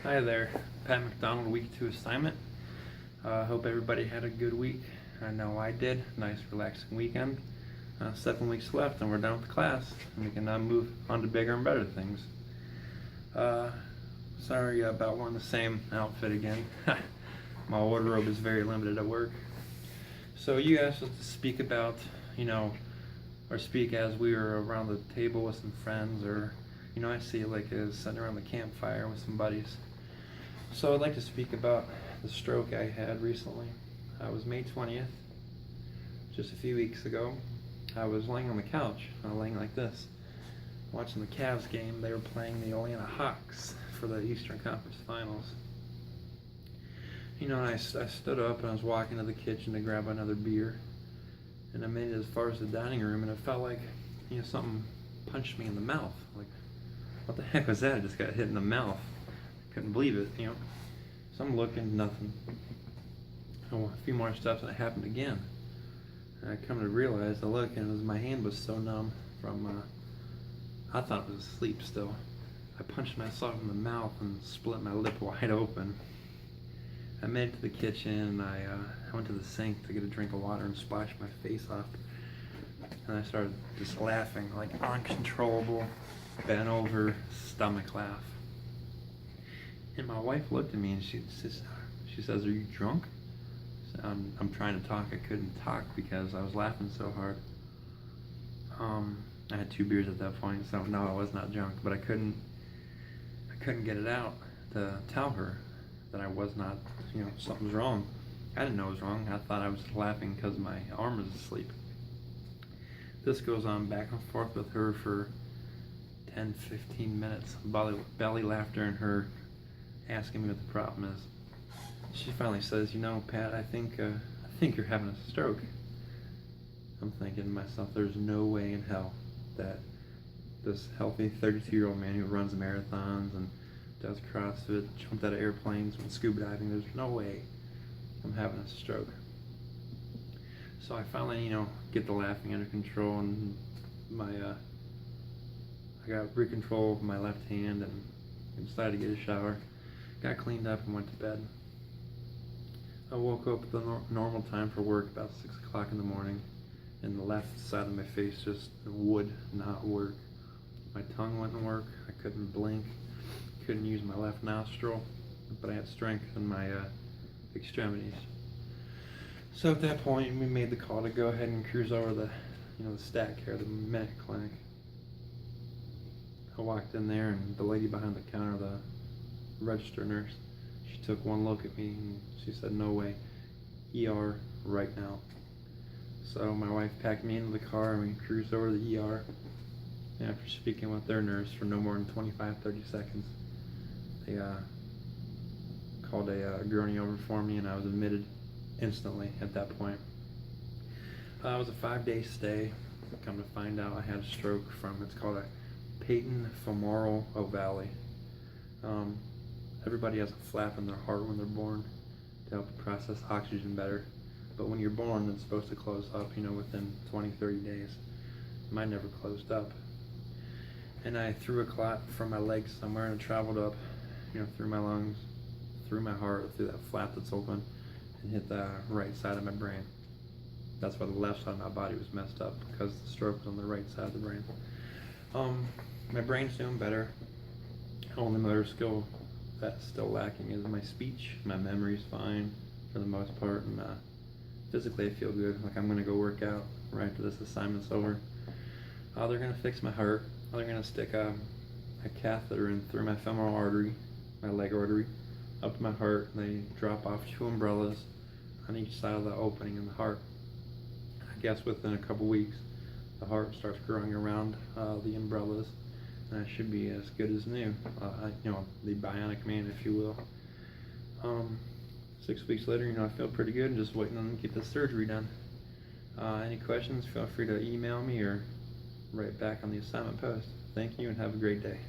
Hi there, Pat McDonald, week 2 assignment. Hope everybody had a good week. I know I did. Nice relaxing weekend. 7 weeks left and we're done with class. And we can now move on to bigger and better things. Sorry about wearing the same outfit again. My wardrobe is very limited at work. So you asked us to speak about, or speak as we were around the table with some friends, or I see it like as sitting around the campfire with some buddies. So I'd like to speak about the stroke I had recently. It was May 20th, just a few weeks ago. I was laying on the couch, laying like this, watching the Cavs game. They were playing the Atlanta Hawks for the Eastern Conference Finals. And I stood up and I was walking to the kitchen to grab another beer. And I made it as far as the dining room, and it felt like, something punched me in the mouth. Like, what the heck was that? I just got hit in the mouth. Couldn't believe it, So I'm looking, nothing. A few more steps and it happened again. And I come to realize, I look, and it was, my hand was so numb from, I thought it was asleep still. I punched myself in the mouth and split my lip wide open. I made it to the kitchen, and I went to the sink to get a drink of water and splashed my face off. And I started just laughing, like uncontrollable, bent over, stomach laugh. And my wife looked at me and she says, "Are you drunk?" So I'm trying to talk. I couldn't talk because I was laughing so hard. I had 2 beers at that point, so no, I was not drunk, but I couldn't get it out to tell her that I was not, something's wrong. I didn't know it was wrong. I thought I was laughing because my arm was asleep. This goes on back and forth with her for 10-15 minutes, belly laughter, and her asking me what the problem is. She finally says, "Pat, I think you're having a stroke." I'm thinking to myself, there's no way in hell that this healthy 32-year-old man who runs marathons and does CrossFit, jumped out of airplanes, went scuba diving, there's no way I'm having a stroke. So I finally, get the laughing under control, and I got control of my left hand and decided to get a shower. Got cleaned up and went to bed. I woke up at the normal time for work, about 6 o'clock in the morning, and the left side of my face just would not work. My tongue wouldn't work, I couldn't blink, couldn't use my left nostril, but I had strength in my extremities. So at that point, we made the call to go ahead and cruise over the stat care, the medic clinic. I walked in there, and the lady behind the counter, the register nurse, she took one look at me and she said, "No way, ER right now." So my wife packed me into the car and we cruised over to the ER. And after speaking with their nurse for no more than 25-30 seconds, they called a gurney over for me, and I was admitted instantly at that point. It was a 5-day stay. Come to find out, I had a stroke from, it's called a patent femoral ovale. Everybody has a flap in their heart when they're born to help process oxygen better. But when you're born, it's supposed to close up, within 20-30 days. Mine never closed up. And I threw a clot from my leg somewhere, and it traveled up, through my lungs, through my heart, through that flap that's open, and hit the right side of my brain. That's why the left side of my body was messed up, because the stroke was on the right side of the brain. My brain's doing better. Only motor skill that's still lacking is my speech. My memory's fine for the most part, and physically I feel good. Like I'm gonna go work out right after this assignment's over. They're gonna fix my heart. They're gonna stick a catheter in through my femoral artery, my leg artery, up to my heart, and they drop off 2 umbrellas on each side of the opening in the heart. I guess within a couple weeks, the heart starts growing around the umbrellas, and I should be as good as new. The bionic man, if you will. 6 weeks later, I feel pretty good, just waiting on them to get the surgery done. Any questions, feel free to email me or write back on the assignment post. Thank you and have a great day.